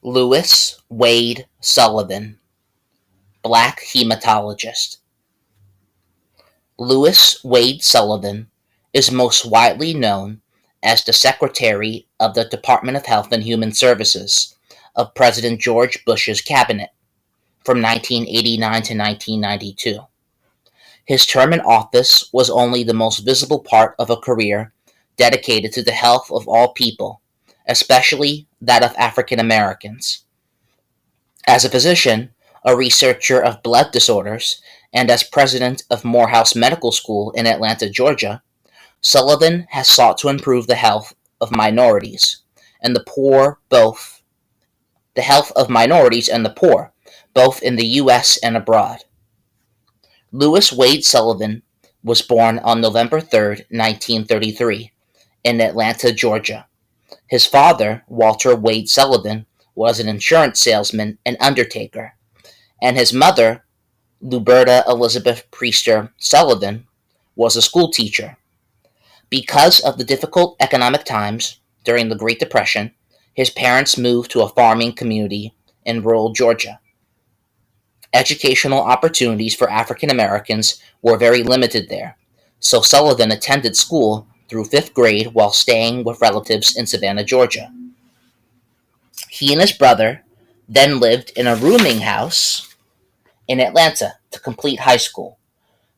Lewis Wade Sullivan, Black Hematologist. Lewis Wade Sullivan is most widely known as the Secretary of the Department of Health and Human Services of President George Bush's cabinet from 1989 to 1992. His term in office was only the most visible part of a career dedicated to the health of all people, especially that of African Americans. As a physician, a researcher of blood disorders, and as president of Morehouse Medical School in Atlanta, Georgia, Sullivan has sought to improve the health of minorities and the poor, both in the U.S. and abroad. Lewis Wade Sullivan was born on November 3, 1933, in Atlanta, Georgia. His father, Walter Wade Sullivan, was an insurance salesman and undertaker, and his mother, Luberta Elizabeth Priester Sullivan, was a school teacher. Because of the difficult economic times during the Great Depression, his parents moved to a farming community in rural Georgia. Educational opportunities for African Americans were very limited there, so Sullivan attended school through fifth grade while staying with relatives in Savannah, Georgia. He and his brother then lived in a rooming house in Atlanta to complete high school.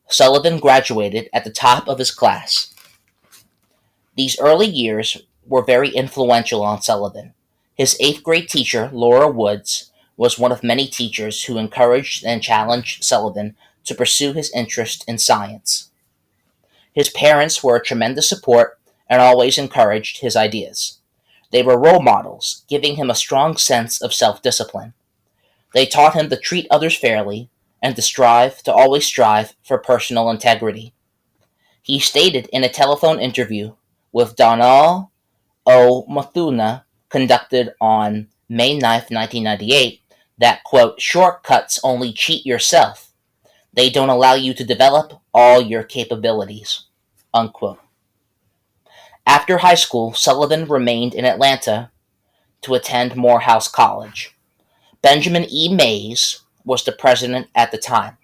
Sullivan graduated at the top of his class. These early years were very influential on Sullivan. His eighth grade teacher, Laura Woods, was one of many teachers who encouraged and challenged Sullivan to pursue his interest in science. His parents were a tremendous support and always encouraged his ideas. They were role models, giving him a strong sense of self-discipline. They taught him to treat others fairly and to always strive for personal integrity. He stated in a telephone interview with Donald O. Mathuna, conducted on May 9, 1998, that, quote, shortcuts only cheat yourself. They don't allow you to develop all your capabilities, unquote. After high school, Sullivan remained in Atlanta to attend Morehouse College. Benjamin E. Mays was the president at the time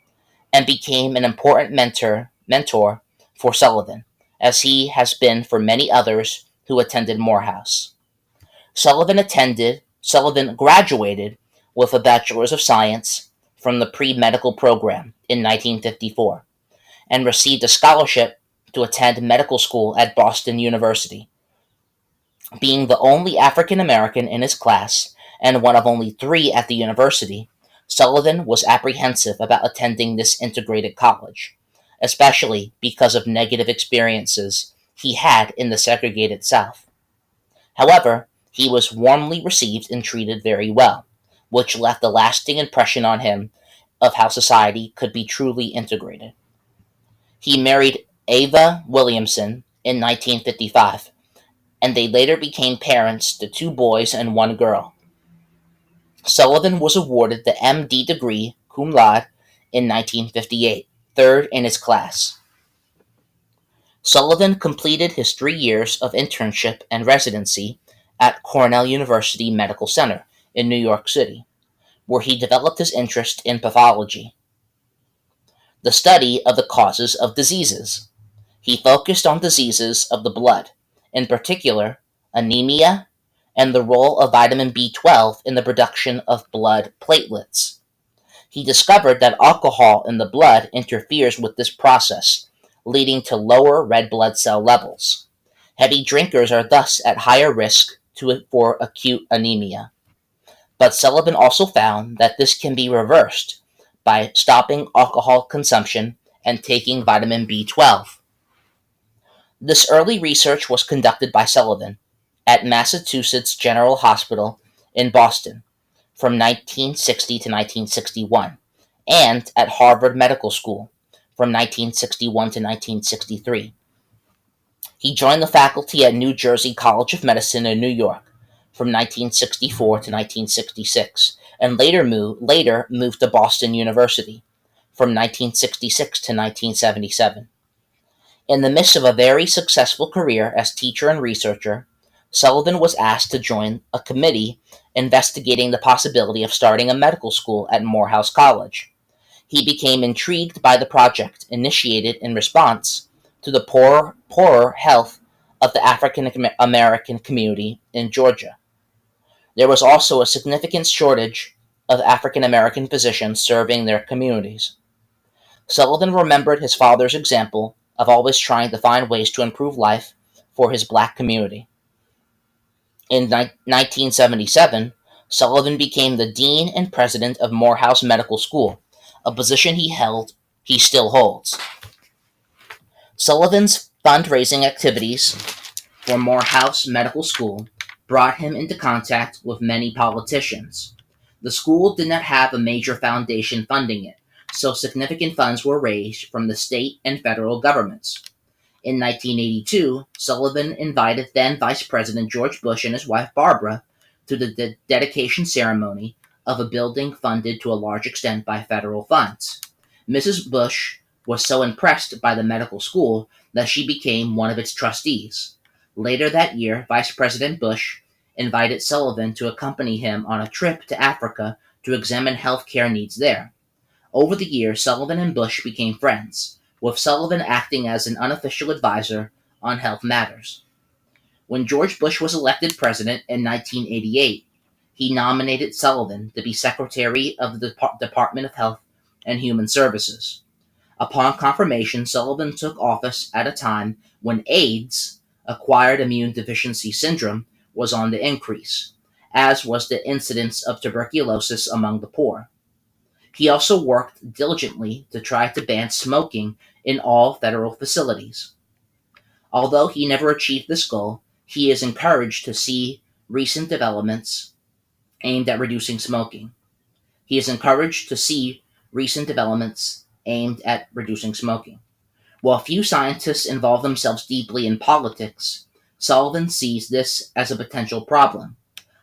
and became an important mentor for Sullivan, as he has been for many others who attended Morehouse. Sullivan graduated with a Bachelor's of Science from the pre-medical program in 1954 and received a scholarship to attend medical school at Boston University. Being the only African American in his class and one of only three at the university, Sullivan was apprehensive about attending this integrated college, especially because of negative experiences he had in the segregated South. However, he was warmly received and treated very well, which left a lasting impression on him of how society could be truly integrated. He married Ava Williamson in 1955, and they later became parents to two boys and one girl. Sullivan was awarded the M.D. degree cum laude in 1958, third in his class. Sullivan completed his 3 years of internship and residency at Cornell University Medical Center in New York City, where he developed his interest in pathology, the study of the causes of diseases. He focused on diseases of the blood, in particular anemia and the role of vitamin B12 in the production of blood platelets. He discovered that alcohol in the blood interferes with this process, leading to lower red blood cell levels. Heavy drinkers are thus at higher risk for acute anemia. But Sullivan also found that this can be reversed by stopping alcohol consumption and taking vitamin B12. This early research was conducted by Sullivan at Massachusetts General Hospital in Boston from 1960 to 1961, and at Harvard Medical School from 1961 to 1963. He joined the faculty at New Jersey College of Medicine in New York from 1964 to 1966, and later moved to Boston University from 1966 to 1977. In the midst of a very successful career as teacher and researcher, Sullivan was asked to join a committee investigating the possibility of starting a medical school at Morehouse College. He became intrigued by the project initiated in response to the poorer health of the African American community in Georgia. There was also a significant shortage of African American physicians serving their communities. Sullivan remembered his father's example of always trying to find ways to improve life for his black community. In 1977, Sullivan became the dean and president of Morehouse Medical School, a position he still holds. Sullivan's fundraising activities for Morehouse Medical School brought him into contact with many politicians. The school did not have a major foundation funding it, so significant funds were raised from the state and federal governments. In 1982, Sullivan invited then Vice President George Bush and his wife Barbara to the dedication ceremony of a building funded to a large extent by federal funds. Mrs. Bush was so impressed by the medical school that she became one of its trustees. Later that year, Vice President Bush invited Sullivan to accompany him on a trip to Africa to examine healthcare needs there. Over the years, Sullivan and Bush became friends, with Sullivan acting as an unofficial advisor on health matters. When George Bush was elected president in 1988, he nominated Sullivan to be Secretary of the Department of Health and Human Services. Upon confirmation, Sullivan took office at a time when AIDS, acquired immune deficiency syndrome, was on the increase, as was the incidence of tuberculosis among the poor. He also worked diligently to try to ban smoking in all federal facilities. Although he never achieved this goal, he is encouraged to see recent developments aimed at reducing smoking. He is encouraged to see recent developments aimed at reducing smoking. While few scientists involve themselves deeply in politics, Sullivan sees this as a potential problem.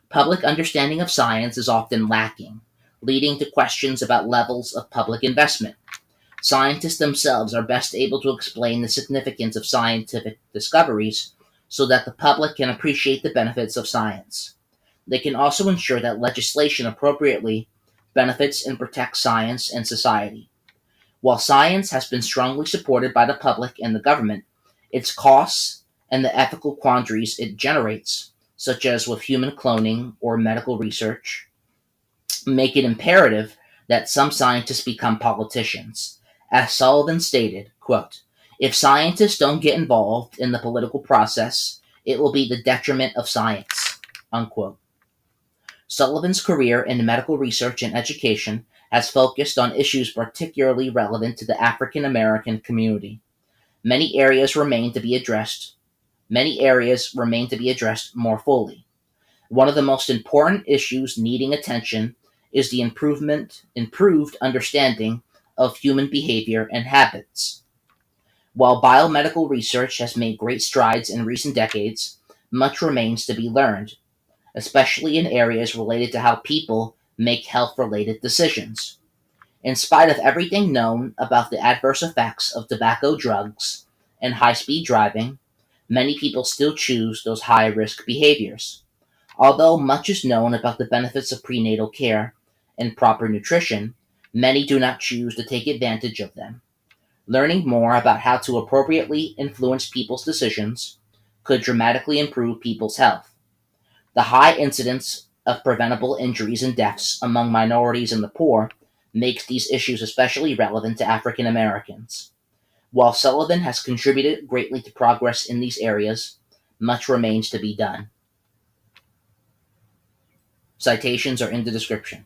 Public understanding of science is often lacking, leading to questions about levels of public investment. Scientists themselves are best able to explain the significance of scientific discoveries so that the public can appreciate the benefits of science. They can also ensure that legislation appropriately benefits and protects science and society. While science has been strongly supported by the public and the government, its costs and the ethical quandaries it generates, such as with human cloning or medical research, make it imperative that some scientists become politicians. As Sullivan stated, quote, "If scientists don't get involved in the political process, it will be the detriment of science." Unquote. Sullivan's career in medical research and education has focused on issues particularly relevant to the African American community. Many areas remain to be addressed. Many areas remain to be addressed more fully. One of the most important issues needing attention is the improved understanding of human behavior and habits. While biomedical research has made great strides in recent decades, much remains to be learned, especially in areas related to how people make health-related decisions. In spite of everything known about the adverse effects of tobacco, drugs, and high-speed driving, many people still choose those high-risk behaviors. Although much is known about the benefits of prenatal care and proper nutrition, many do not choose to take advantage of them. Learning more about how to appropriately influence people's decisions could dramatically improve people's health. The high incidence of preventable injuries and deaths among minorities and the poor makes these issues especially relevant to African Americans. While Sullivan has contributed greatly to progress in these areas, much remains to be done. Citations are in the description.